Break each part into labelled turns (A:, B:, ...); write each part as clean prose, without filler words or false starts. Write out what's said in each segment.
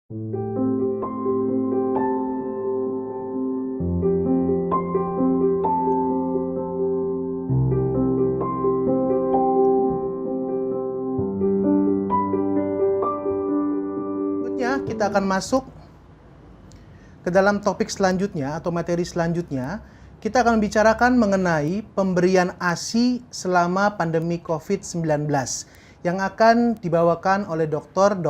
A: Berikutnya kita akan masuk ke dalam topik selanjutnya atau materi selanjutnya. Kita akan bicarakan mengenai pemberian ASI selama pandemi COVID-19 yang akan dibawakan oleh Dr.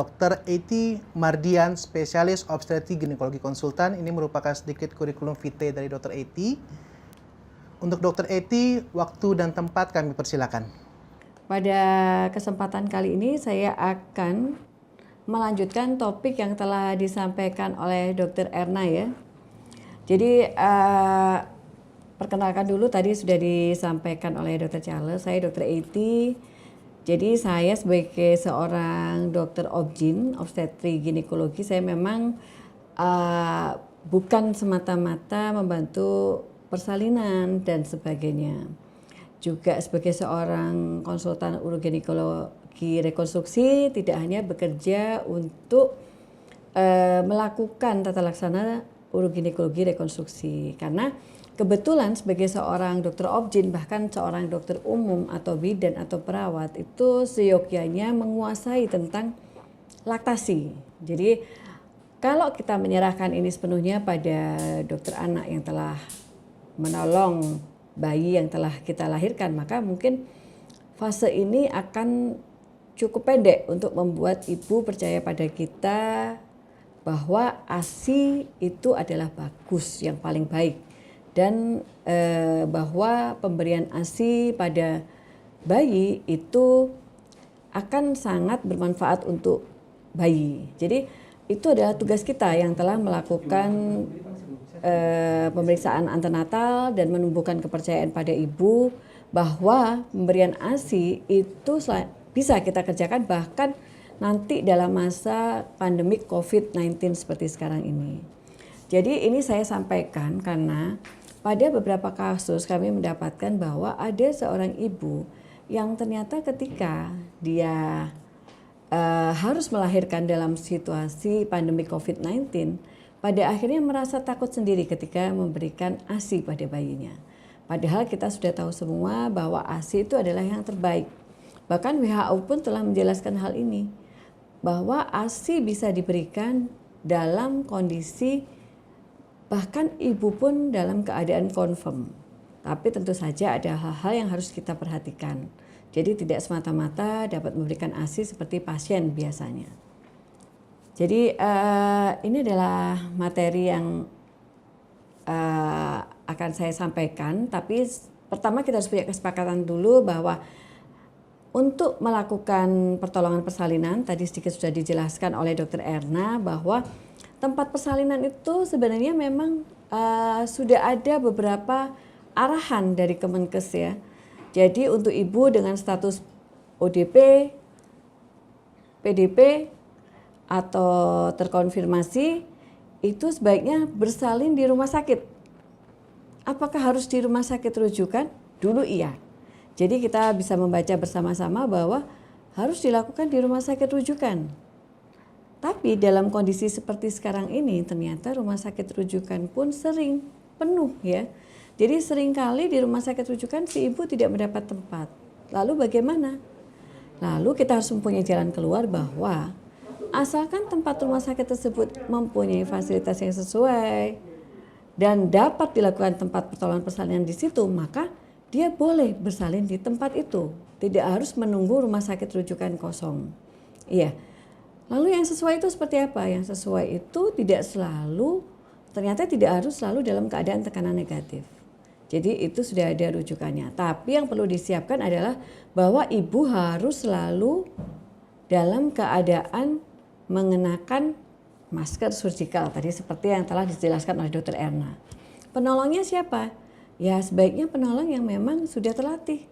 A: Eti Mardian, spesialis obstetri ginekologi konsultan. Ini merupakan sedikit kurikulum vitae dari Dr. Eti. Untuk Dr. Eti, waktu dan tempat kami persilakan.
B: Pada kesempatan kali ini saya akan melanjutkan topik yang telah disampaikan oleh Dr. Erna ya. Jadi perkenalkan dulu, tadi sudah disampaikan oleh Dr. Charles, saya Dr. Eti. Jadi saya sebagai seorang dokter obgyn, obstetri ginekologi, saya memang bukan semata-mata membantu persalinan dan sebagainya. Juga sebagai seorang konsultan uroginekologi rekonstruksi, tidak hanya bekerja untuk melakukan tata laksana uroginekologi rekonstruksi, karena kebetulan sebagai seorang dokter obgyn, bahkan seorang dokter umum atau bidan atau perawat, itu seyogyanya menguasai tentang laktasi. Jadi kalau kita menyerahkan ini sepenuhnya pada dokter anak yang telah menolong bayi yang telah kita lahirkan, maka mungkin fase ini akan cukup pendek untuk membuat ibu percaya pada kita bahwa ASI itu adalah bagus, yang paling baik. Dan bahwa pemberian ASI pada bayi itu akan sangat bermanfaat untuk bayi. Jadi itu adalah tugas kita yang telah melakukan pemeriksaan antenatal dan menumbuhkan kepercayaan pada ibu bahwa pemberian ASI itu bisa kita kerjakan bahkan nanti dalam masa pandemik COVID-19 seperti sekarang ini. Jadi ini saya sampaikan karena pada beberapa kasus kami mendapatkan bahwa ada seorang ibu yang ternyata ketika dia harus melahirkan dalam situasi pandemi COVID-19, pada akhirnya merasa takut sendiri ketika memberikan ASI pada bayinya. Padahal kita sudah tahu semua bahwa ASI itu adalah yang terbaik. Bahkan WHO pun telah menjelaskan hal ini, bahwa ASI bisa diberikan dalam kondisi bahkan ibu pun dalam keadaan confirm. Tapi tentu saja ada hal-hal yang harus kita perhatikan. Jadi tidak semata-mata dapat memberikan ASI seperti pasien biasanya. Jadi ini adalah materi yang akan saya sampaikan. Tapi pertama kita harus punya kesepakatan dulu bahwa untuk melakukan pertolongan persalinan, tadi sedikit sudah dijelaskan oleh Dr. Erna bahwa tempat persalinan itu sebenarnya memang sudah ada beberapa arahan dari Kemenkes ya. Jadi untuk ibu dengan status ODP, PDP atau terkonfirmasi itu sebaiknya bersalin di rumah sakit. Apakah harus di rumah sakit rujukan? Dulu iya. Jadi kita bisa membaca bersama-sama bahwa harus dilakukan di rumah sakit rujukan. Tapi dalam kondisi seperti sekarang ini ternyata rumah sakit rujukan pun sering penuh ya. Jadi seringkali di rumah sakit rujukan si ibu tidak mendapat tempat. Lalu bagaimana? Lalu kita harus mempunyai jalan keluar bahwa asalkan tempat rumah sakit tersebut mempunyai fasilitas yang sesuai dan dapat dilakukan tempat pertolongan persalinan di situ, maka dia boleh bersalin di tempat itu. Tidak harus menunggu rumah sakit rujukan kosong. Iya. Lalu yang sesuai itu seperti apa? Yang sesuai itu ternyata tidak harus selalu dalam keadaan tekanan negatif. Jadi itu sudah ada rujukannya. Tapi yang perlu disiapkan adalah bahwa ibu harus selalu dalam keadaan mengenakan masker surgical tadi seperti yang telah dijelaskan oleh Dr. Erna. Penolongnya siapa? Ya sebaiknya penolong yang memang sudah terlatih.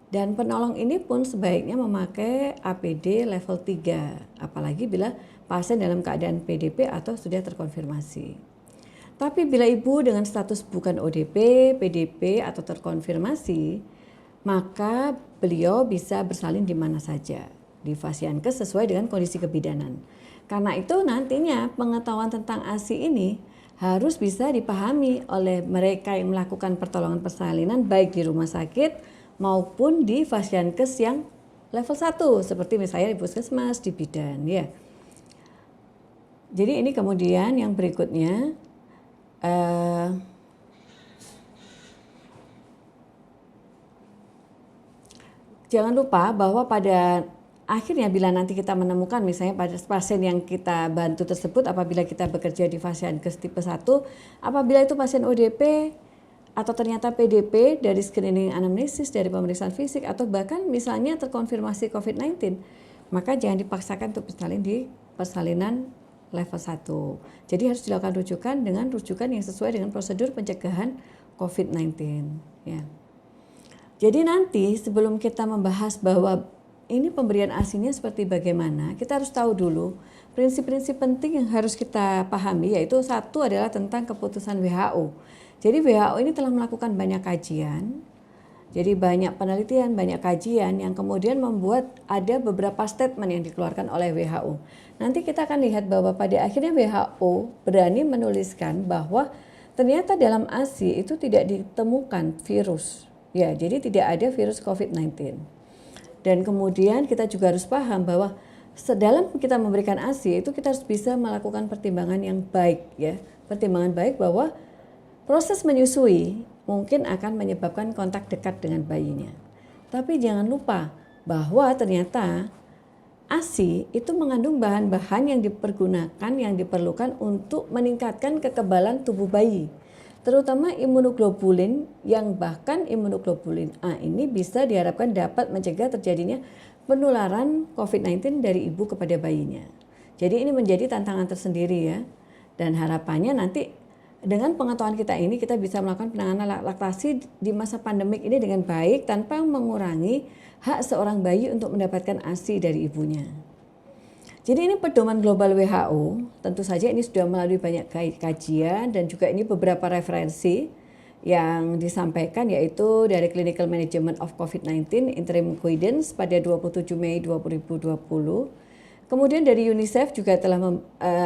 B: Dan penolong ini pun sebaiknya memakai APD level 3, apalagi bila pasien dalam keadaan PDP atau sudah terkonfirmasi. Tapi bila ibu dengan status bukan ODP, PDP atau terkonfirmasi, maka beliau bisa bersalin di mana saja di Fasiankes sesuai dengan kondisi kebidanan. Karena itu nantinya pengetahuan tentang ASI ini harus bisa dipahami oleh mereka yang melakukan pertolongan persalinan baik di rumah sakit maupun di Fasiankes yang level 1 seperti misalnya di puskesmas, di bidan ya. Jadi ini kemudian yang berikutnya jangan lupa bahwa pada akhirnya bila nanti kita menemukan misalnya pada pasien yang kita bantu tersebut apabila kita bekerja di Fasiankes tipe 1, apabila itu pasien ODP atau ternyata PDP dari screening anamnesis, dari pemeriksaan fisik atau bahkan misalnya terkonfirmasi COVID-19, maka jangan dipaksakan untuk bersalin di persalinan level 1. Jadi harus dilakukan rujukan dengan rujukan yang sesuai dengan prosedur pencegahan COVID-19 ya. Jadi nanti sebelum kita membahas bahwa ini pemberian ASI-nya seperti bagaimana, kita harus tahu dulu prinsip-prinsip penting yang harus kita pahami, yaitu satu adalah tentang keputusan WHO. Jadi WHO ini telah melakukan banyak kajian, jadi banyak penelitian, banyak kajian yang kemudian membuat ada beberapa statement yang dikeluarkan oleh WHO. Nanti kita akan lihat bahwa pada akhirnya WHO berani menuliskan bahwa ternyata dalam ASI itu tidak ditemukan virus. Ya, jadi tidak ada virus COVID-19. Dan kemudian kita juga harus paham bahwa sedalam kita memberikan ASI itu kita harus bisa melakukan pertimbangan yang baik ya. Pertimbangan baik bahwa proses menyusui mungkin akan menyebabkan kontak dekat dengan bayinya. Tapi jangan lupa bahwa ternyata ASI itu mengandung bahan-bahan yang dipergunakan, yang diperlukan untuk meningkatkan kekebalan tubuh bayi. Terutama imunoglobulin yang bahkan imunoglobulin A ini bisa diharapkan dapat mencegah terjadinya penularan COVID-19 dari ibu kepada bayinya. Jadi ini menjadi tantangan tersendiri ya. Dan harapannya nanti dengan pengetahuan kita ini kita bisa melakukan penanganan laktasi di masa pandemik ini dengan baik tanpa mengurangi hak seorang bayi untuk mendapatkan ASI dari ibunya. Jadi ini pedoman global WHO, tentu saja ini sudah melalui banyak kajian dan juga ini beberapa referensi yang disampaikan yaitu dari Clinical Management of COVID-19 Interim Guidance pada 27 Mei 2020. Kemudian dari UNICEF juga telah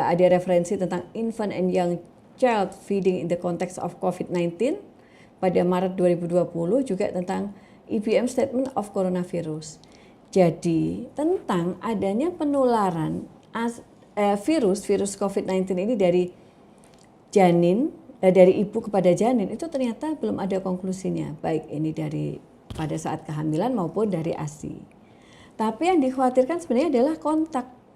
B: ada referensi tentang Infant and Young Child Feeding in the Context of COVID-19 pada Maret 2020, juga tentang IBM Statement of Coronavirus. Jadi tentang adanya penularan virus COVID-19 ini dari janin, dari ibu kepada janin itu ternyata belum ada konklusinya, baik ini dari pada saat kehamilan maupun dari ASI. Tapi yang dikhawatirkan sebenarnya adalah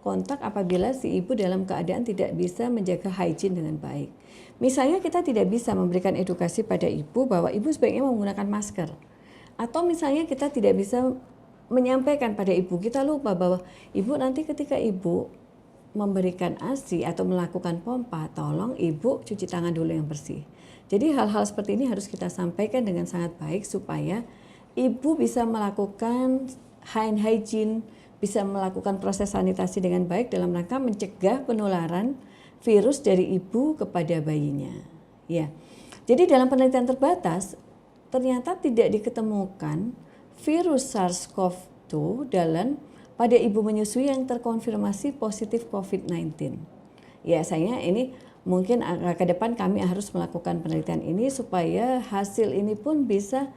B: kontak apabila si ibu dalam keadaan tidak bisa menjaga hygiene dengan baik. Misalnya kita tidak bisa memberikan edukasi pada ibu bahwa ibu sebaiknya menggunakan masker. Atau misalnya kita tidak bisa menyampaikan pada ibu, kita lupa bahwa ibu nanti ketika ibu memberikan ASI atau melakukan pompa, tolong ibu cuci tangan dulu yang bersih. Jadi hal-hal seperti ini harus kita sampaikan dengan sangat baik supaya ibu bisa melakukan hand hygiene, bisa melakukan proses sanitasi dengan baik dalam rangka mencegah penularan virus dari ibu kepada bayinya. Ya. Jadi dalam penelitian terbatas ternyata tidak diketemukan virus SARS-CoV-2 pada ibu menyusui yang terkonfirmasi positif COVID-19. Ya, saya ini mungkin ke depan kami harus melakukan penelitian ini supaya hasil ini pun bisa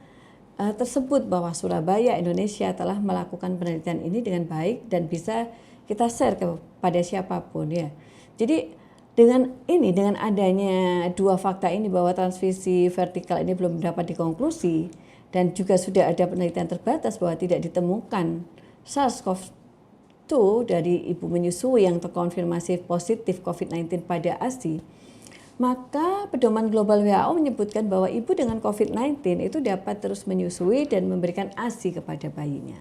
B: tersebut bahwa Surabaya, Indonesia telah melakukan penelitian ini dengan baik dan bisa kita share kepada siapapun ya. Jadi dengan adanya dua fakta ini bahwa transmisi vertikal ini belum dapat dikonklusi, dan juga sudah ada penelitian terbatas bahwa tidak ditemukan SARS-CoV-2 dari ibu menyusui yang terkonfirmasi positif COVID-19 pada ASI, maka pedoman global WHO menyebutkan bahwa ibu dengan COVID-19 itu dapat terus menyusui dan memberikan ASI kepada bayinya.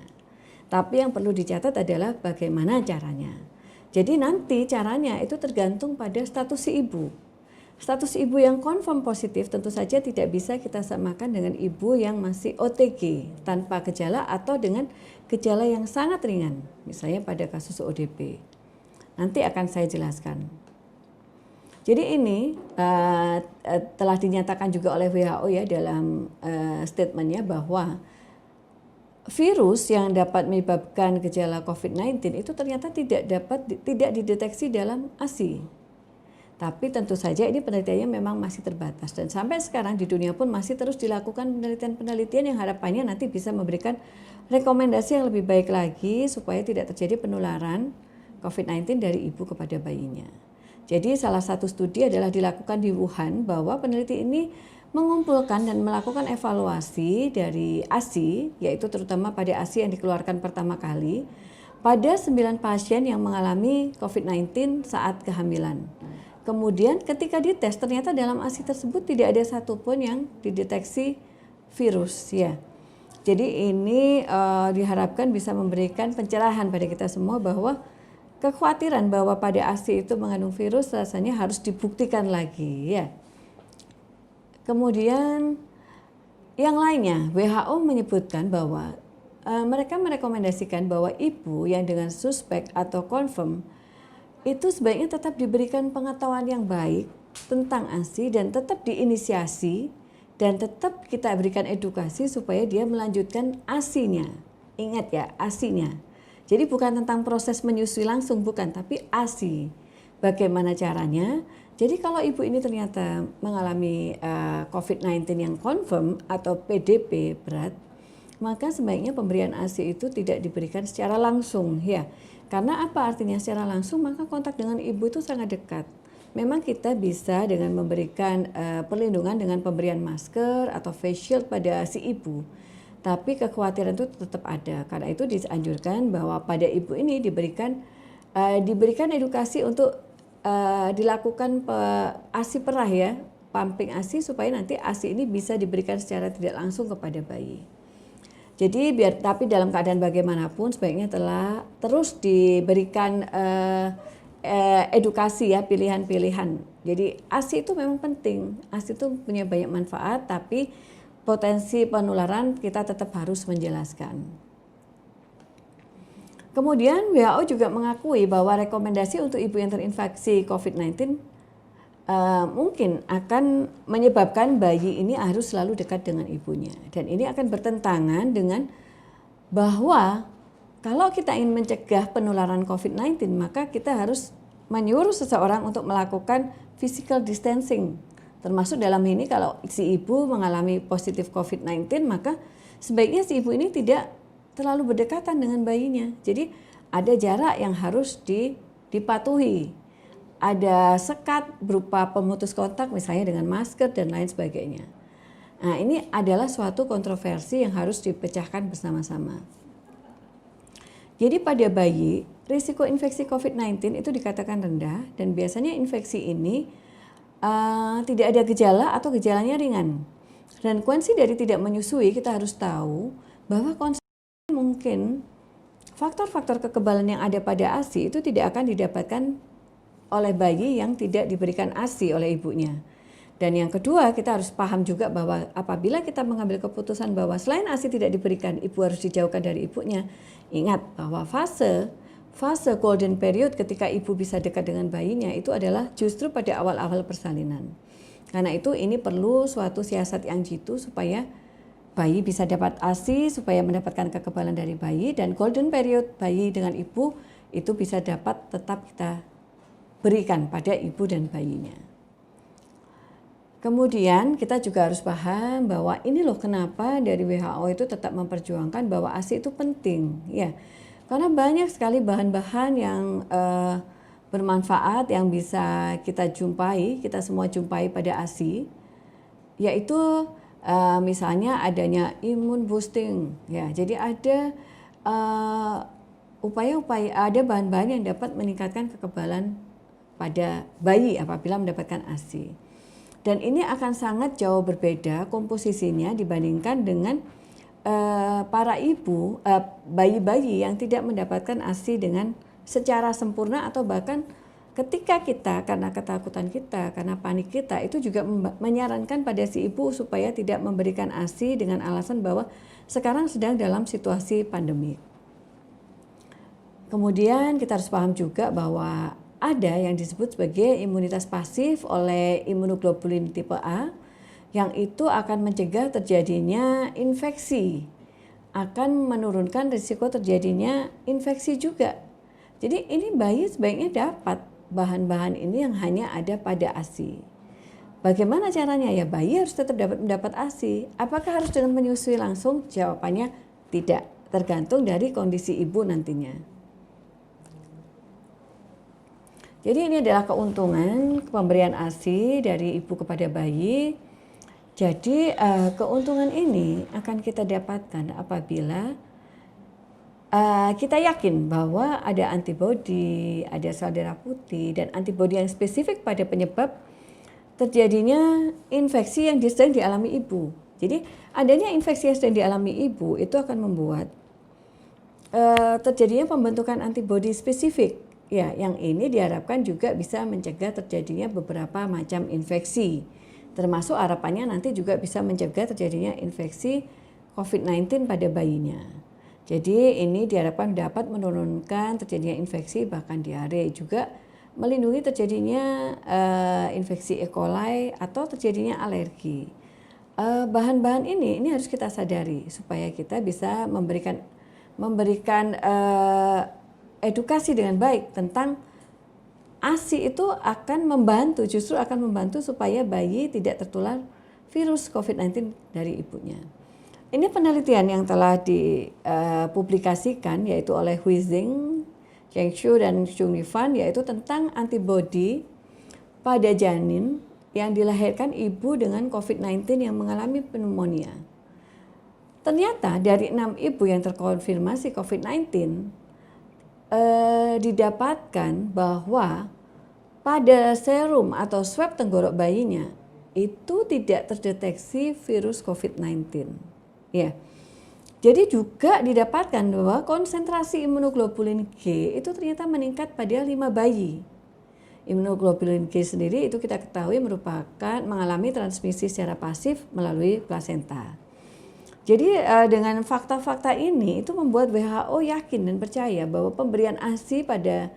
B: Tapi yang perlu dicatat adalah bagaimana caranya. Jadi nanti caranya itu tergantung pada status si ibu. Status ibu yang confirm positif tentu saja tidak bisa kita samakan dengan ibu yang masih OTG tanpa gejala atau dengan gejala yang sangat ringan, misalnya pada kasus ODP. Nanti akan saya jelaskan. Jadi ini telah dinyatakan juga oleh WHO ya dalam statementnya bahwa virus yang dapat menyebabkan gejala COVID-19 itu ternyata tidak dideteksi dalam ASI. Tapi tentu saja ini penelitiannya memang masih terbatas dan sampai sekarang di dunia pun masih terus dilakukan penelitian-penelitian yang harapannya nanti bisa memberikan rekomendasi yang lebih baik lagi supaya tidak terjadi penularan COVID-19 dari ibu kepada bayinya. Jadi salah satu studi adalah dilakukan di Wuhan bahwa peneliti ini mengumpulkan dan melakukan evaluasi dari ASI, yaitu terutama pada ASI yang dikeluarkan pertama kali pada 9 pasien yang mengalami COVID-19 saat kehamilan. Kemudian ketika dites ternyata dalam ASI tersebut tidak ada satupun yang dideteksi virus ya. Jadi ini diharapkan bisa memberikan pencerahan pada kita semua bahwa kekhawatiran bahwa pada ASI itu mengandung virus rasanya harus dibuktikan lagi ya. Kemudian yang lainnya WHO menyebutkan bahwa mereka merekomendasikan bahwa ibu yang dengan suspek atau confirm itu sebaiknya tetap diberikan pengetahuan yang baik tentang ASI dan tetap diinisiasi dan tetap kita berikan edukasi supaya dia melanjutkan ASI-nya. Ingat ya, ASI-nya. Jadi bukan tentang proses menyusui langsung, bukan, tapi ASI. Bagaimana caranya? Jadi kalau ibu ini ternyata mengalami COVID-19 yang confirm atau PDP berat, maka sebaiknya pemberian ASI itu tidak diberikan secara langsung ya. Karena apa artinya secara langsung? Maka kontak dengan ibu itu sangat dekat. Memang kita bisa dengan memberikan perlindungan dengan pemberian masker atau face shield pada si ibu. Tapi kekhawatiran itu tetap ada. Karena itu dianjurkan bahwa pada ibu ini diberikan edukasi untuk dilakukan ASI perah ya, pumping ASI supaya nanti ASI ini bisa diberikan secara tidak langsung kepada bayi. Jadi tapi dalam keadaan bagaimanapun sebaiknya terus diberikan edukasi ya, pilihan-pilihan. Jadi ASI itu memang penting. ASI itu punya banyak manfaat, tapi potensi penularan kita tetap harus menjelaskan. Kemudian WHO juga mengakui bahwa rekomendasi untuk ibu yang terinfeksi COVID-19 mungkin akan menyebabkan bayi ini harus selalu dekat dengan ibunya. Dan ini akan bertentangan dengan bahwa kalau kita ingin mencegah penularan COVID-19 maka kita harus menyuruh seseorang untuk melakukan physical distancing. Termasuk dalam ini kalau si ibu mengalami positif COVID-19 maka sebaiknya si ibu ini tidak terlalu berdekatan dengan bayinya. Jadi ada jarak yang harus dipatuhi. Ada sekat berupa pemutus kontak misalnya dengan masker dan lain sebagainya. Nah ini adalah suatu kontroversi yang harus dipecahkan bersama-sama. Jadi pada bayi risiko infeksi COVID-19 itu dikatakan rendah dan biasanya infeksi ini tidak ada gejala atau gejalanya ringan. Dan konsekuensi dari tidak menyusui kita harus tahu bahwa mungkin faktor-faktor kekebalan yang ada pada ASI itu tidak akan didapatkan oleh bayi yang tidak diberikan ASI oleh ibunya. Dan yang kedua kita harus paham juga bahwa apabila kita mengambil keputusan bahwa selain ASI tidak diberikan, ibu harus dijauhkan dari ibunya. Ingat bahwa fase golden period ketika ibu bisa dekat dengan bayinya itu adalah justru pada awal-awal persalinan. Karena itu ini perlu suatu siasat yang jitu supaya bayi bisa dapat ASI, supaya mendapatkan kekebalan dari bayi, dan golden period bayi dengan ibu itu bisa dapat tetap kita berikan pada ibu dan bayinya. Kemudian kita juga harus paham bahwa ini loh kenapa dari WHO itu tetap memperjuangkan bahwa ASI itu penting ya. Karena banyak sekali bahan-bahan yang bermanfaat yang bisa kita jumpai, kita semua jumpai pada ASI, yaitu misalnya adanya imun boosting ya. Jadi ada upaya-upaya, ada bahan-bahan yang dapat meningkatkan kekebalan pada bayi apabila mendapatkan ASI. Dan ini akan sangat jauh berbeda komposisinya dibandingkan dengan para ibu, bayi-bayi yang tidak mendapatkan ASI dengan secara sempurna atau bahkan ketika kita karena ketakutan kita, karena panik kita itu juga menyarankan pada si ibu supaya tidak memberikan ASI dengan alasan bahwa sekarang sedang dalam situasi pandemi. Kemudian kita harus paham juga bahwa ada yang disebut sebagai imunitas pasif oleh imunoglobulin tipe A yang itu akan mencegah terjadinya infeksi akan menurunkan risiko terjadinya infeksi juga. Jadi ini bayi sebaiknya dapat bahan-bahan ini yang hanya ada pada ASI. Bagaimana caranya? Ya bayi harus tetap mendapat ASI. Apakah harus dengan menyusui langsung? Jawabannya tidak, tergantung dari kondisi ibu nantinya. Jadi ini adalah keuntungan pemberian ASI dari ibu kepada bayi. Jadi keuntungan ini akan kita dapatkan apabila kita yakin bahwa ada antibodi, ada sel darah putih, dan antibodi yang spesifik pada penyebab terjadinya infeksi yang sedang dialami ibu. Jadi adanya infeksi yang sedang dialami ibu itu akan membuat terjadinya pembentukan antibodi spesifik. Ya, yang ini diharapkan juga bisa mencegah terjadinya beberapa macam infeksi. Termasuk harapannya nanti juga bisa mencegah terjadinya infeksi COVID-19 pada bayinya. Jadi ini diharapkan dapat menurunkan terjadinya infeksi bahkan diare, juga melindungi terjadinya infeksi E. coli atau terjadinya alergi. Bahan-bahan ini harus kita sadari supaya kita bisa memberikan edukasi dengan baik tentang ASI itu justru akan membantu supaya bayi tidak tertular virus COVID-19 dari ibunya. Ini penelitian yang telah dipublikasikan yaitu oleh Hui Xing, Zheng Xu, dan Chung Fan, yaitu tentang antibodi pada janin yang dilahirkan ibu dengan COVID-19 yang mengalami pneumonia. Ternyata dari 6 ibu yang terkonfirmasi COVID-19 didapatkan bahwa pada serum atau swab tenggorok bayinya itu tidak terdeteksi virus COVID-19. Ya. Jadi juga didapatkan bahwa konsentrasi imunoglobulin G itu ternyata meningkat pada 5 bayi. Imunoglobulin G sendiri itu kita ketahui merupakan mengalami transmisi secara pasif melalui plasenta. Jadi dengan fakta-fakta ini itu membuat WHO yakin dan percaya bahwa pemberian ASI pada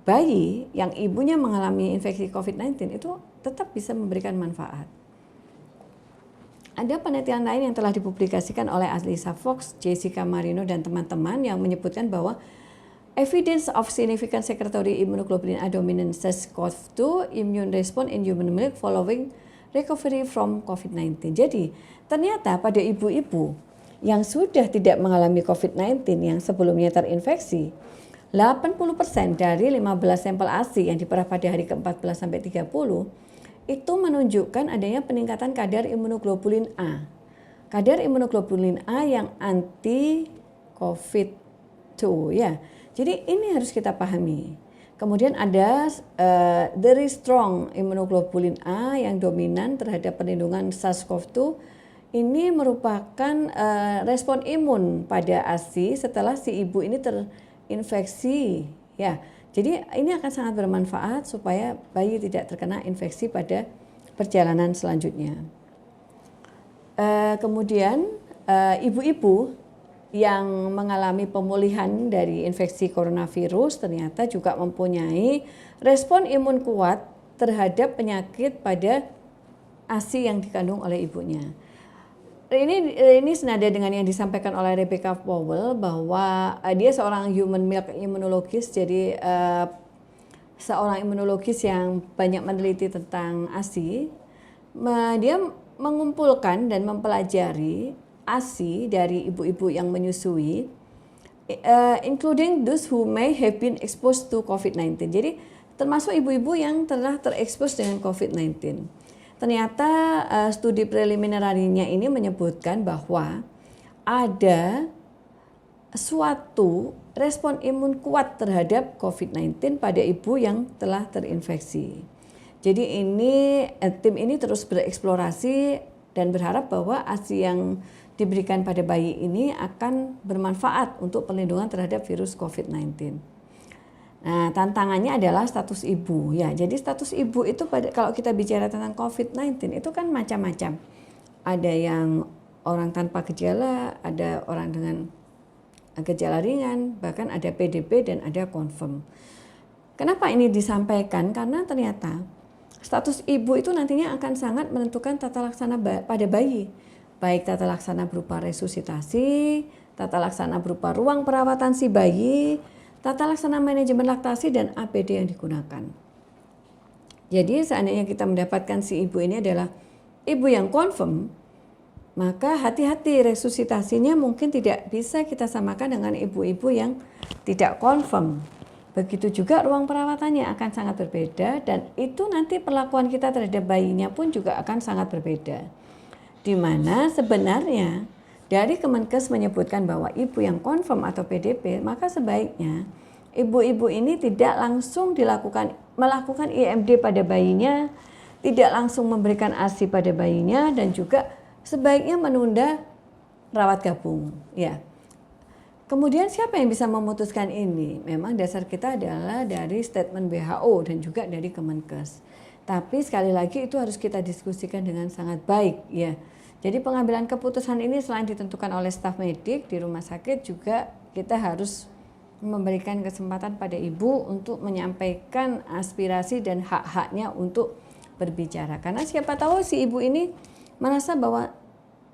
B: bayi yang ibunya mengalami infeksi COVID-19 itu tetap bisa memberikan manfaat. Ada penelitian lain yang telah dipublikasikan oleh Lisa Fox, Jessica Marino, dan teman-teman yang menyebutkan bahwa evidence of significant secretory immunoglobulin A dominant SARS-CoV-2 immune response in human milk following recovery from COVID-19. Jadi ternyata pada ibu-ibu yang sudah tidak mengalami COVID-19 yang sebelumnya terinfeksi, 80% dari 15 sampel ASI yang diperah pada hari ke-14 sampai 30 itu menunjukkan adanya peningkatan kadar imunoglobulin A. Kadar imunoglobulin A yang anti COVID-2 ya. Jadi ini harus kita pahami. Kemudian ada very strong imunoglobulin A yang dominan terhadap perlindungan SARS-CoV-2. Ini merupakan respon imun pada ASI setelah si ibu ini terinfeksi ya. Jadi ini akan sangat bermanfaat supaya bayi tidak terkena infeksi pada perjalanan selanjutnya. Kemudian ibu-ibu yang mengalami pemulihan dari infeksi coronavirus ternyata juga mempunyai respon imun kuat terhadap penyakit pada ASI yang dikandung oleh ibunya. Ini senada dengan yang disampaikan oleh Rebecca Powell bahwa dia seorang human milk immunologist, jadi seorang imunologis yang banyak meneliti tentang ASI. Dia mengumpulkan dan mempelajari ASI dari ibu-ibu yang menyusui, including those who may have been exposed to COVID-19. Jadi termasuk ibu-ibu yang telah terekspos dengan COVID-19. Ternyata studi preliminarinya ini menyebutkan bahwa ada suatu respon imun kuat terhadap COVID-19 pada ibu yang telah terinfeksi. Jadi tim ini terus bereksplorasi dan berharap bahwa ASI yang diberikan pada bayi ini akan bermanfaat untuk perlindungan terhadap virus COVID-19. Nah, tantangannya adalah status ibu ya. Jadi status ibu itu kalau kita bicara tentang COVID-19 itu kan macam-macam. Ada yang orang tanpa gejala, ada orang dengan gejala ringan, bahkan ada PDP dan ada confirm. Kenapa ini disampaikan? Karena ternyata status ibu itu nantinya akan sangat menentukan tata laksana pada bayi. Baik tata laksana berupa resusitasi, tata laksana berupa ruang perawatan si bayi, tata laksana manajemen laktasi, dan APD yang digunakan. Jadi seandainya kita mendapatkan si ibu ini adalah ibu yang confirm, maka hati-hati, resusitasinya mungkin tidak bisa kita samakan dengan ibu-ibu yang tidak confirm. Begitu juga ruang perawatannya akan sangat berbeda, dan itu nanti perlakuan kita terhadap bayinya pun juga akan sangat berbeda. Di mana sebenarnya dari Kemenkes menyebutkan bahwa ibu yang confirm atau PDP, maka sebaiknya ibu-ibu ini tidak langsung melakukan IMD pada bayinya, tidak langsung memberikan ASI pada bayinya, dan juga sebaiknya menunda rawat gabung, ya. Kemudian siapa yang bisa memutuskan ini? Memang dasar kita adalah dari statement WHO dan juga dari Kemenkes. Tapi sekali lagi itu harus kita diskusikan dengan sangat baik, ya. Jadi pengambilan keputusan ini selain ditentukan oleh staf medik di rumah sakit, juga kita harus memberikan kesempatan pada ibu untuk menyampaikan aspirasi dan hak-haknya untuk berbicara. Karena siapa tahu si ibu ini merasa bahwa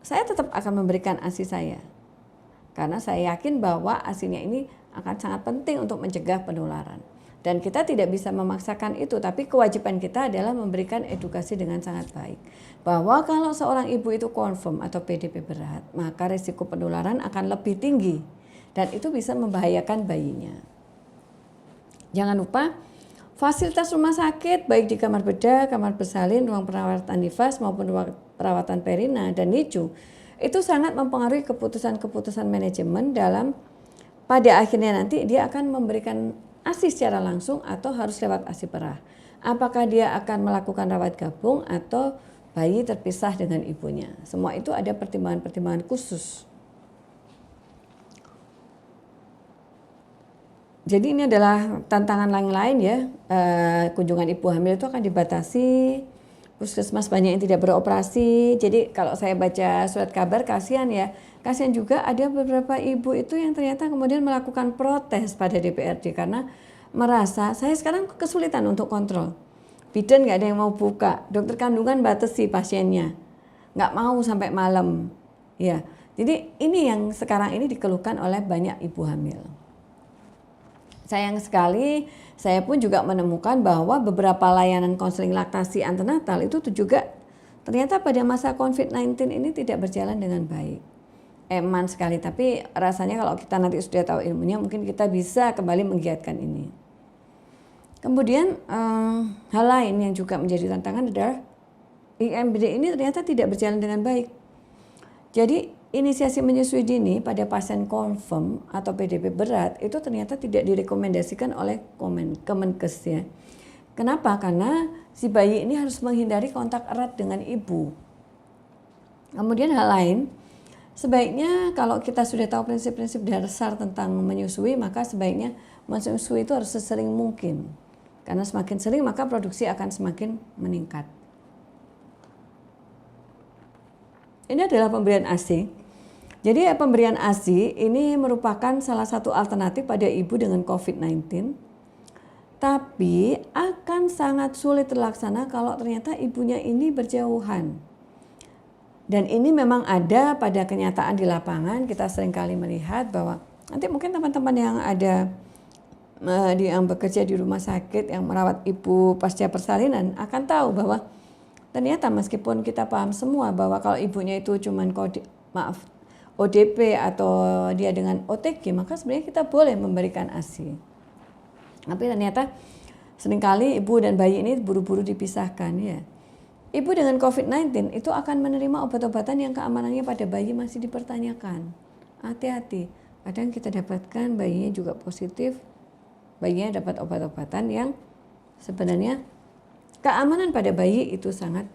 B: saya tetap akan memberikan ASI saya. Karena saya yakin bahwa ASINya ini akan sangat penting untuk mencegah penularan. Dan kita tidak bisa memaksakan itu, tapi kewajiban kita adalah memberikan edukasi dengan sangat baik. Bahwa kalau seorang ibu itu confirm atau PDP berat, maka risiko penularan akan lebih tinggi. Dan itu bisa membahayakan bayinya. Jangan lupa, fasilitas rumah sakit baik di kamar bedah, kamar bersalin, ruang perawatan nifas maupun ruang perawatan perina dan NICU itu sangat mempengaruhi keputusan-keputusan manajemen dalam pada akhirnya nanti dia akan memberikan ASI secara langsung atau harus lewat ASI perah. Apakah dia akan melakukan rawat gabung atau bayi terpisah dengan ibunya. Semua itu ada pertimbangan-pertimbangan khusus. Jadi ini adalah tantangan lain-lain ya. Kunjungan ibu hamil itu akan dibatasi. Puskesmas banyak yang tidak beroperasi. Jadi kalau saya baca surat kabar, kasihan ya. Kasihan juga ada beberapa ibu itu yang ternyata kemudian melakukan protes pada DPRD karena merasa saya sekarang kesulitan untuk kontrol. Bidan nggak ada yang mau buka, dokter kandungan batasi pasiennya, nggak mau sampai malam. Ya, jadi ini yang sekarang ini dikeluhkan oleh banyak ibu hamil. Sayang sekali, saya pun juga menemukan bahwa beberapa layanan konseling laktasi antenatal itu juga ternyata pada masa COVID-19 ini tidak berjalan dengan baik. Eman sekali, tapi rasanya kalau kita nanti sudah tahu ilmunya mungkin kita bisa kembali menggiatkan ini. Kemudian hal lain yang juga menjadi tantangan adalah IMD ini ternyata tidak berjalan dengan baik. Jadi inisiasi menyusui dini pada pasien confirm atau PDP berat itu ternyata tidak direkomendasikan oleh Kemenkes ya. Kenapa? Karena si bayi ini harus menghindari kontak erat dengan ibu. Kemudian hal lain, sebaiknya kalau kita sudah tahu prinsip-prinsip dasar tentang menyusui, maka sebaiknya menyusui itu harus sesering mungkin. Karena semakin sering maka produksi akan semakin meningkat. Ini adalah pemberian ASI. Jadi pemberian ASI ini merupakan salah satu alternatif pada ibu dengan COVID-19. Tapi akan sangat sulit terlaksana kalau ternyata ibunya ini berjauhan. Dan ini memang ada pada kenyataan di lapangan, kita seringkali melihat bahwa nanti mungkin teman-teman yang ada yang bekerja di rumah sakit yang merawat ibu pasca persalinan akan tahu bahwa ternyata meskipun kita paham semua bahwa kalau ibunya itu cuman ODP atau dia dengan OTG, maka sebenarnya kita boleh memberikan ASI. Tapi ternyata seringkali ibu dan bayi ini buru-buru dipisahkan ya. Ibu dengan COVID-19 itu akan menerima obat-obatan yang keamanannya pada bayi masih dipertanyakan. Hati-hati, kadang kita dapatkan bayinya juga positif, bayinya dapat obat-obatan yang sebenarnya keamanan pada bayi itu sangat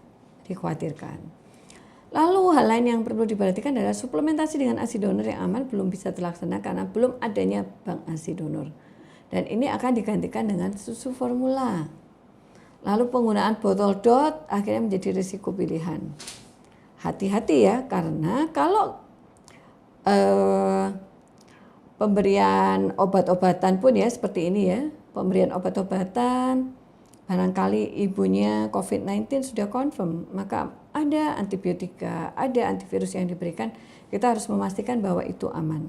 B: dikhawatirkan. Lalu hal lain yang perlu diperhatikan adalah suplementasi dengan ASI donor yang aman belum bisa terlaksana karena belum adanya bank ASI donor. Dan ini akan digantikan dengan susu formula. Lalu penggunaan botol dot akhirnya menjadi risiko pilihan. Hati-hati ya, karena kalau pemberian obat-obatan pun ya seperti ini ya, pemberian obat-obatan barangkali ibunya COVID-19 sudah confirm, maka ada, antibiotika ada, antivirus yang diberikan, kita harus memastikan bahwa itu aman.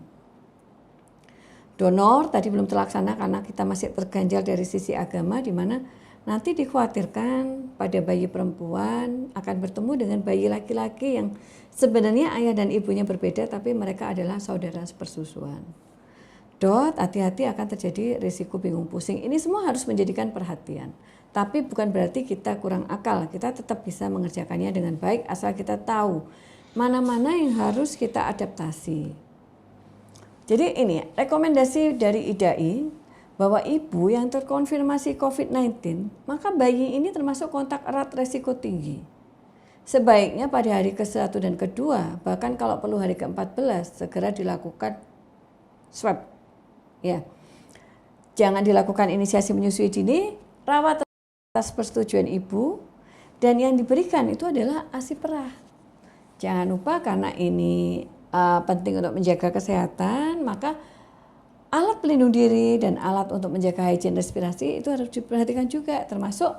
B: Donor tadi belum terlaksana karena kita masih terganjal dari sisi agama, di mana nanti dikhawatirkan pada bayi perempuan akan bertemu dengan bayi laki-laki yang sebenarnya ayah dan ibunya berbeda tapi mereka adalah saudara sepersusuan. Hati-hati akan terjadi risiko bingung pusing. Ini semua harus menjadikan perhatian. Tapi bukan berarti kita kurang akal, kita tetap bisa mengerjakannya dengan baik asal kita tahu mana-mana yang harus kita adaptasi. Jadi ini rekomendasi dari IDAI bahwa ibu yang terkonfirmasi COVID-19, maka bayi ini termasuk kontak erat resiko tinggi. Sebaiknya pada hari ke-1 dan ke-2, bahkan kalau perlu hari ke-14, segera dilakukan swab. Ya. Jangan dilakukan inisiasi menyusui dini, rawat atas persetujuan ibu, dan yang diberikan itu adalah ASI perah. Jangan lupa karena ini penting untuk menjaga kesehatan, maka alat pelindung diri dan alat untuk menjaga hygiene respirasi itu harus diperhatikan juga, termasuk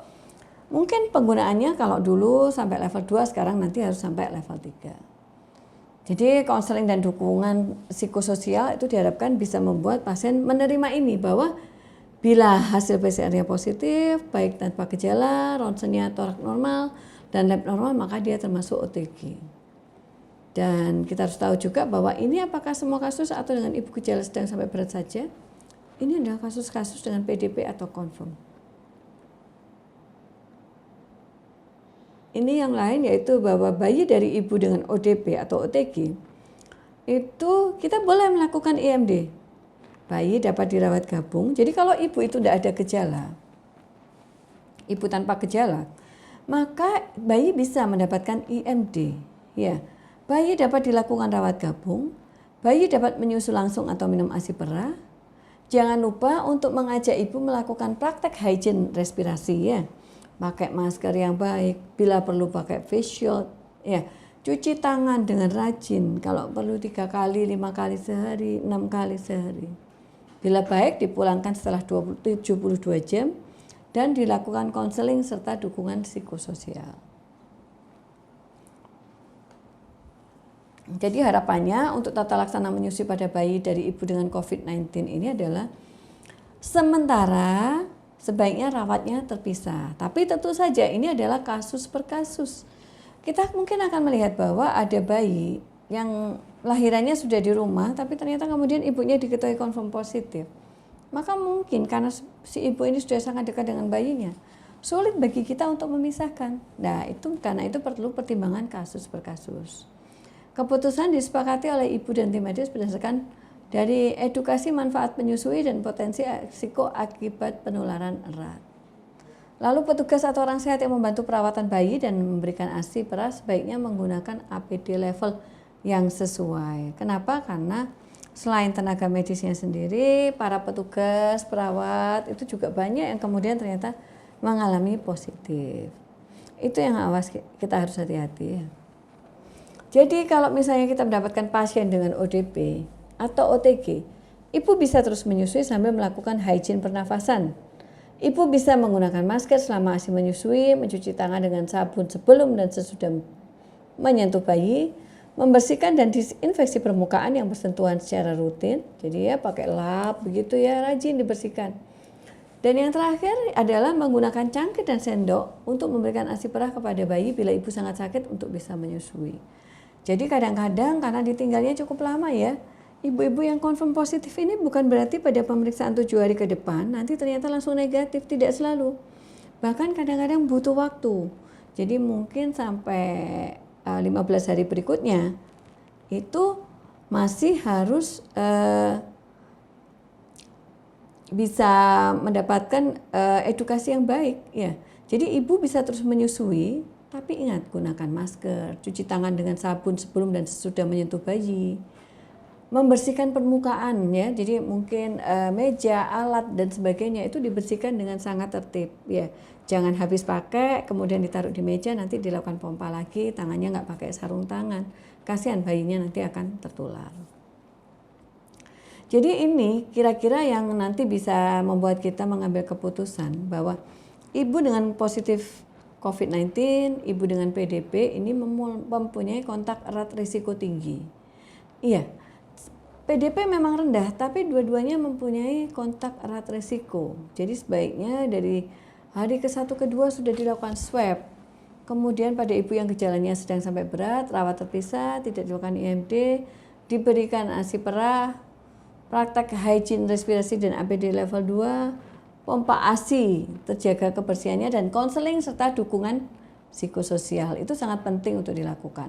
B: mungkin penggunaannya kalau dulu sampai level 2, sekarang nanti harus sampai level 3. Jadi konseling dan dukungan psikososial itu diharapkan bisa membuat pasien menerima ini, bahwa bila hasil PCR-nya positif, baik tanpa gejala, ronsennya torak normal, dan lab normal, maka dia termasuk OTG. Dan kita harus tahu juga bahwa ini apakah semua kasus atau dengan ibu gejala sedang sampai berat saja. Ini adalah kasus-kasus dengan PDP atau confirm. Ini yang lain yaitu bahwa bayi dari ibu dengan ODP atau OTG itu kita boleh melakukan IMD. Bayi dapat dirawat gabung. Jadi kalau ibu itu tidak ada gejala, ibu tanpa gejala, maka bayi bisa mendapatkan IMD. Ya, bayi dapat dilakukan rawat gabung, bayi dapat menyusu langsung atau minum ASI perah. Jangan lupa untuk mengajak ibu melakukan praktek hygiene respirasi ya. Pakai masker yang baik, bila perlu pakai face shield, ya, cuci tangan dengan rajin, kalau perlu 3 kali, 5 kali sehari, 6 kali sehari. Bila baik dipulangkan setelah 72 jam dan dilakukan konseling serta dukungan psikososial. Jadi harapannya untuk tata laksana menyusui pada bayi dari ibu dengan COVID-19 ini adalah sementara sebaiknya rawatnya terpisah. Tapi tentu saja ini adalah kasus per kasus. Kita mungkin akan melihat bahwa ada bayi yang lahirannya sudah di rumah, tapi ternyata kemudian ibunya diketahui konfirm positif. Maka mungkin karena si ibu ini sudah sangat dekat dengan bayinya, sulit bagi kita untuk memisahkan. Nah, karena itu perlu pertimbangan kasus per kasus. Keputusan disepakati oleh ibu dan tim medis berdasarkan dari edukasi manfaat menyusui dan potensi risiko akibat penularan erat. Lalu petugas atau orang sehat yang membantu perawatan bayi dan memberikan ASI perah sebaiknya menggunakan APD level yang sesuai. Kenapa? Karena selain tenaga medisnya sendiri, para petugas, perawat itu juga banyak yang kemudian ternyata mengalami positif. Itu yang awas kita harus hati-hati ya. Jadi kalau misalnya kita mendapatkan pasien dengan ODP atau OTG, ibu bisa terus menyusui sambil melakukan hygiene pernafasan. Ibu bisa menggunakan masker selama ASI menyusui, mencuci tangan dengan sabun sebelum dan sesudah menyentuh bayi, membersihkan dan disinfeksi permukaan yang bersentuhan secara rutin. Jadi ya pakai lap begitu ya, rajin dibersihkan. Dan yang terakhir adalah menggunakan cangkir dan sendok untuk memberikan ASI perah kepada bayi bila ibu sangat sakit untuk bisa menyusui. Jadi kadang-kadang karena ditinggalnya cukup lama ya, ibu-ibu yang konfirm positif ini bukan berarti pada pemeriksaan 7 hari ke depan nanti ternyata langsung negatif, tidak selalu. Bahkan kadang-kadang butuh waktu. Jadi mungkin sampai 15 hari berikutnya itu masih harus bisa mendapatkan edukasi yang baik ya. Jadi ibu bisa terus menyusui, tapi ingat gunakan masker, cuci tangan dengan sabun sebelum dan sesudah menyentuh bayi. Membersihkan permukaan ya, jadi mungkin meja, alat dan sebagainya itu dibersihkan dengan sangat tertib ya. Jangan habis pakai kemudian ditaruh di meja, nanti dilakukan pompa lagi, tangannya nggak pakai sarung tangan, kasihan bayinya nanti akan tertular. Jadi ini kira-kira yang nanti bisa membuat kita mengambil keputusan bahwa ibu dengan positif COVID-19, ibu dengan PDP ini mempunyai kontak erat risiko tinggi. Iya, PDP memang rendah, tapi dua-duanya mempunyai kontak erat risiko. Jadi sebaiknya dari hari ke-1 ke-2 sudah dilakukan swab. Kemudian pada ibu yang gejalanya sedang sampai berat, rawat terpisah, tidak dilakukan IMD, diberikan ASI perah, praktek hygiene respirasi dan APD level 2, pompa ASI, terjaga kebersihannya, dan konseling serta dukungan psikososial. Itu sangat penting untuk dilakukan.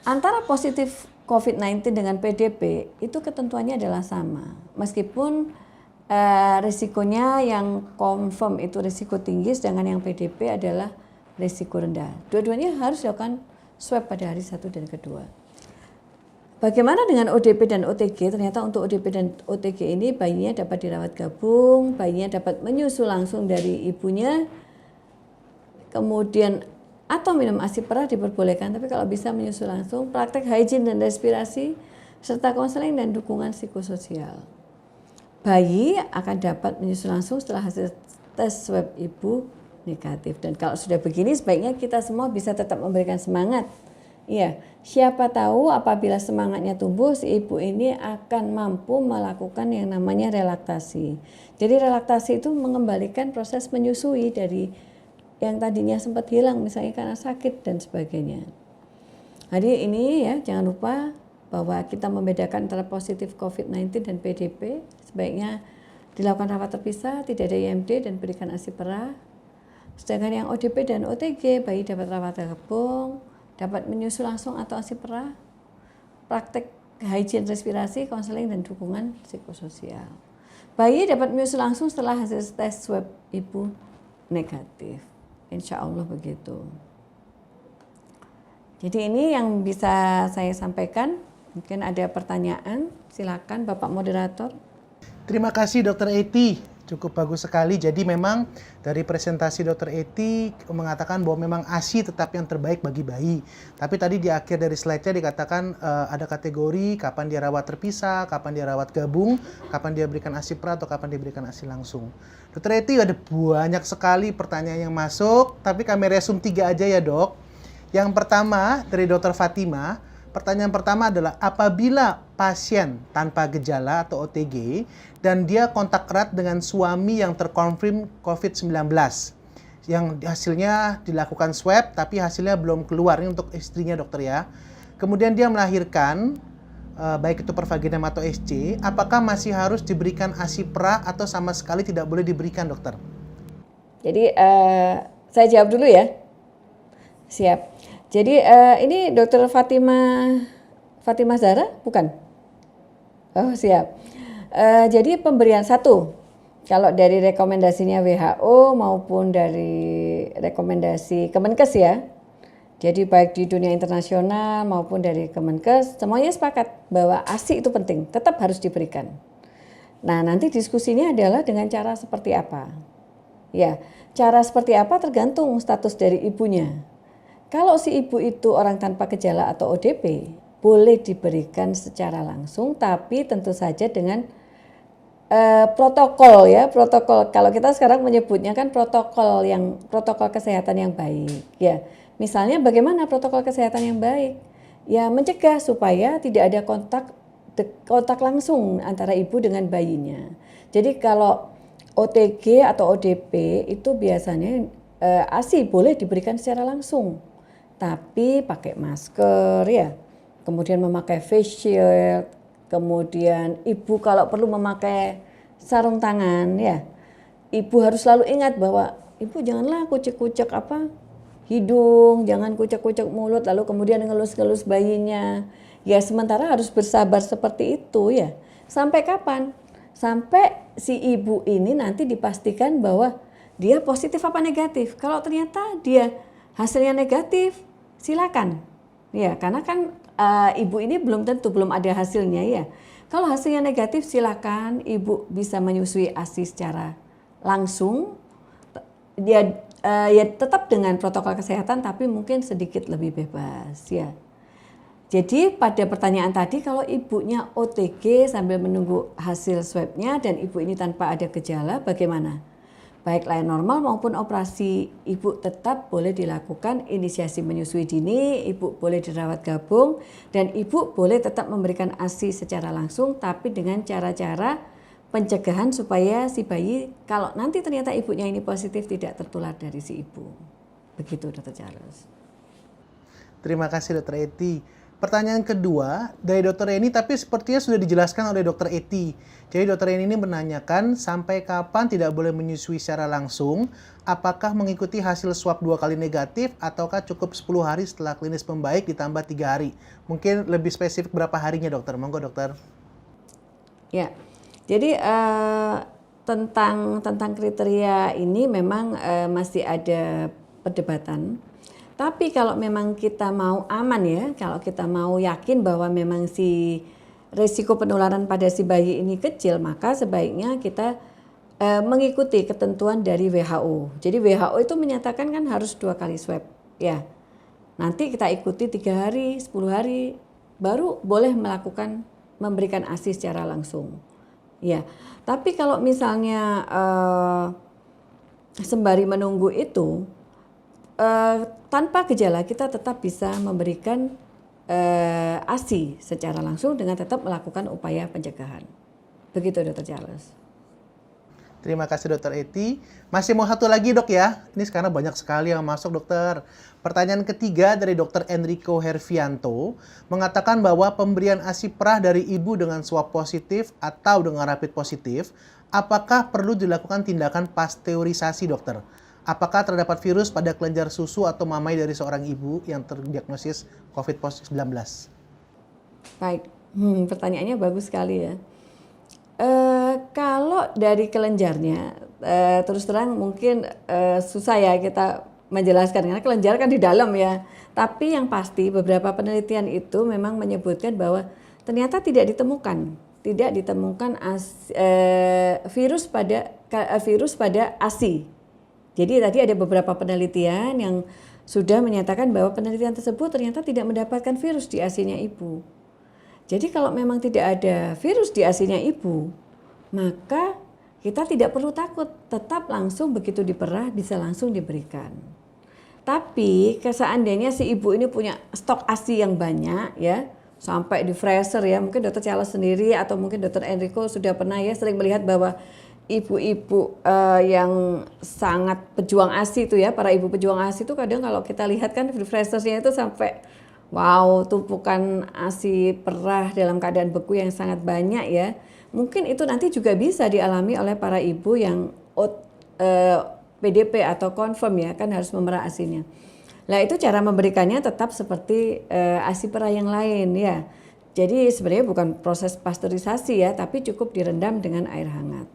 B: Antara positif COVID-19 dengan PDP itu ketentuannya adalah sama. Meskipun risikonya yang confirm itu risiko tinggi, sedangkan yang PDP adalah risiko rendah. Dua-duanya harus dilakukan swab pada hari 1 dan kedua. Bagaimana dengan ODP dan OTG? Ternyata untuk ODP dan OTG ini bayinya dapat dirawat gabung, bayinya dapat menyusu langsung dari ibunya, kemudian atau minum ASI perah diperbolehkan, tapi kalau bisa menyusu langsung, praktek hygiene dan respirasi, serta konseling dan dukungan psikososial. Bayi akan dapat menyusu langsung setelah hasil tes swab ibu negatif. Dan kalau sudah begini, sebaiknya kita semua bisa tetap memberikan semangat. Iya, siapa tahu apabila semangatnya tumbuh, si ibu ini akan mampu melakukan yang namanya relaktasi. Jadi relaktasi itu mengembalikan proses menyusui dari yang tadinya sempat hilang, misalnya karena sakit dan sebagainya. Jadi ini ya, jangan lupa bahwa kita membedakan antara positif COVID-19 dan PDP. Sebaiknya dilakukan rawat terpisah, tidak ada IMD dan berikan ASI perah. Sedangkan yang ODP dan OTG, bayi dapat rawat gabung, dapat menyusu langsung atau ASI perah, praktek hygiene respirasi, konseling dan dukungan psikososial. Bayi dapat menyusu langsung setelah hasil tes swab ibu negatif. Insya Allah begitu. Jadi ini yang bisa saya sampaikan. Mungkin ada pertanyaan, silakan Bapak Moderator.
A: Terima kasih Dr. Eti, cukup bagus sekali. Jadi memang dari presentasi Dr. Eti mengatakan bahwa memang ASI tetap yang terbaik bagi bayi. Tapi tadi di akhir dari slide-nya dikatakan ada kategori kapan dia rawat terpisah, kapan dia rawat gabung, kapan dia berikan ASI perah atau kapan dia berikan ASI langsung. Dr. Eti, ada banyak sekali pertanyaan yang masuk, tapi kami resume 3 aja ya dok. Yang pertama dari Dr. Fatima. Pertanyaan pertama adalah apabila pasien tanpa gejala atau OTG dan dia kontak erat dengan suami yang terkonfirm COVID-19 yang hasilnya dilakukan swab tapi hasilnya belum keluar, ini untuk istrinya dokter ya. Kemudian dia melahirkan baik itu pervaginam atau SC, apakah masih harus diberikan ASI perah atau sama sekali tidak boleh diberikan dokter?
B: Jadi saya jawab dulu ya. Siap. Jadi ini Dokter Fatima Zahra, bukan? Oh siap. Jadi pemberian satu, kalau dari rekomendasinya WHO maupun dari rekomendasi Kemenkes ya. Jadi baik di dunia internasional maupun dari Kemenkes, semuanya sepakat bahwa ASI itu penting, tetap harus diberikan. Nah nanti diskusinya adalah dengan cara seperti apa? Ya, cara seperti apa tergantung status dari ibunya. Kalau si ibu itu orang tanpa gejala atau ODP, boleh diberikan secara langsung, tapi tentu saja dengan protokol ya, protokol. Kalau kita sekarang menyebutnya kan protokol kesehatan yang baik. Ya, misalnya bagaimana protokol kesehatan yang baik? Ya, mencegah supaya tidak ada kontak langsung antara ibu dengan bayinya. Jadi kalau OTG atau ODP itu biasanya ASI boleh diberikan secara langsung. Tapi pakai masker ya, kemudian memakai face shield, kemudian ibu kalau perlu memakai sarung tangan ya. Ibu harus selalu ingat bahwa ibu janganlah kucek-kucek hidung, jangan kucek-kucek mulut lalu kemudian ngelus-ngelus bayinya. Ya sementara harus bersabar seperti itu ya. Sampai kapan? Sampai si ibu ini nanti dipastikan bahwa dia positif apa negatif. Kalau ternyata dia hasilnya negatif, silakan. Ya, karena kan ibu ini belum ada hasilnya ya. Kalau hasilnya negatif, silakan ibu bisa menyusui ASI secara langsung. Dia ya tetap dengan protokol kesehatan, tapi mungkin sedikit lebih bebas ya. Jadi pada pertanyaan tadi, kalau ibunya OTG sambil menunggu hasil swabnya dan ibu ini tanpa ada gejala, bagaimana? baik layan normal maupun operasi, ibu tetap boleh dilakukan inisiasi menyusui dini, ibu boleh dirawat gabung, dan ibu boleh tetap memberikan ASI secara langsung, tapi dengan cara-cara pencegahan supaya si bayi kalau nanti ternyata ibunya ini positif tidak tertular dari si ibu. Begitu Dr. Charles.
A: Terima kasih Dr. Eti. Pertanyaan kedua dari Dr. Eni, tapi sepertinya sudah dijelaskan oleh Dr. Eti. Jadi Dr. Eni ini menanyakan sampai kapan tidak boleh menyusui secara langsung, apakah mengikuti hasil swab 2 kali negatif ataukah cukup 10 hari setelah klinis membaik ditambah 3 hari. Mungkin lebih spesifik berapa harinya dokter? Monggo dokter.
B: Ya, jadi tentang kriteria ini memang masih ada perdebatan. Tapi kalau memang kita mau aman ya, kalau kita mau yakin bahwa memang si risiko penularan pada si bayi ini kecil, maka sebaiknya kita mengikuti ketentuan dari WHO. Jadi WHO itu menyatakan kan harus 2 kali swab, ya. Nanti kita ikuti 3 hari, 10 hari, baru boleh memberikan ASI secara langsung. Ya, tapi kalau misalnya sembari menunggu itu, tanpa gejala kita tetap bisa memberikan ASI secara langsung dengan tetap melakukan upaya pencegahan. Begitu Dr. Charles.
A: Terima kasih Dr. Eti. Masih mau satu lagi dok ya? Ini sekarang banyak sekali yang masuk dokter. Pertanyaan ketiga dari Dr. Enrico Hervianto mengatakan bahwa pemberian ASI perah dari ibu dengan swab positif atau dengan rapid positif, apakah perlu dilakukan tindakan pasteurisasi dokter? Apakah terdapat virus pada kelenjar susu atau mamai dari seorang ibu yang terdiagnosis COVID-19?
B: Baik, pertanyaannya bagus sekali ya. Kalau dari kelenjarnya, terus terang mungkin susah ya kita menjelaskan karena kelenjar kan di dalam ya. Tapi yang pasti beberapa penelitian itu memang menyebutkan bahwa ternyata tidak ditemukan virus pada ASI. Jadi tadi ada beberapa penelitian yang sudah menyatakan bahwa penelitian tersebut ternyata tidak mendapatkan virus di ASI-nya ibu. Jadi kalau memang tidak ada virus di ASI-nya ibu, maka kita tidak perlu takut, tetap langsung begitu diperah bisa langsung diberikan. Tapi seandainya si ibu ini punya stok ASI yang banyak ya, sampai di freezer ya, mungkin Dr. Charles sendiri atau mungkin Dr. Enrico sudah pernah ya sering melihat bahwa ibu-ibu yang sangat pejuang ASI itu ya, para ibu pejuang ASI itu kadang kalau kita lihat kan di freezernya itu sampai wow, tumpukan ASI perah dalam keadaan beku yang sangat banyak ya. Mungkin itu nanti juga bisa dialami oleh para ibu yang PDP atau confirm ya, kan harus memerah ASInya. Nah itu cara memberikannya tetap seperti ASI perah yang lain ya. Jadi sebenarnya bukan proses pasteurisasi ya, tapi cukup direndam dengan air hangat.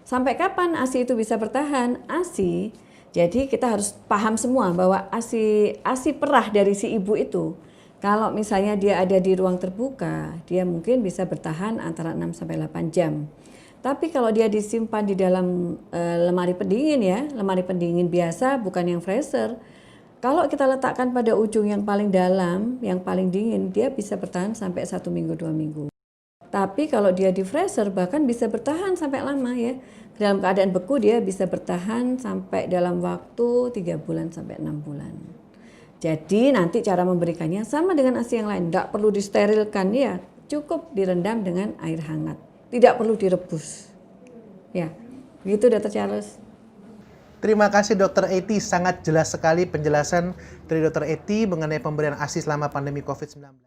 B: Sampai kapan ASI itu bisa bertahan? ASI, jadi kita harus paham semua bahwa ASI perah dari si ibu itu, kalau misalnya dia ada di ruang terbuka, dia mungkin bisa bertahan antara 6-8 jam. Tapi kalau dia disimpan di dalam lemari pendingin ya, lemari pendingin biasa bukan yang freezer, kalau kita letakkan pada ujung yang paling dalam, yang paling dingin, dia bisa bertahan sampai 1 minggu, 2 minggu. Tapi kalau dia di freezer bahkan bisa bertahan sampai lama ya. Dalam keadaan beku dia bisa bertahan sampai dalam waktu 3 bulan sampai 6 bulan. Jadi nanti cara memberikannya sama dengan ASI yang lain. Tidak perlu disterilkan ya. Cukup direndam dengan air hangat. Tidak perlu direbus. Ya, begitu Dr. Charles.
A: Terima kasih Dr. Eti. Sangat jelas sekali penjelasan dari Dr. Eti mengenai pemberian ASI selama pandemi COVID-19.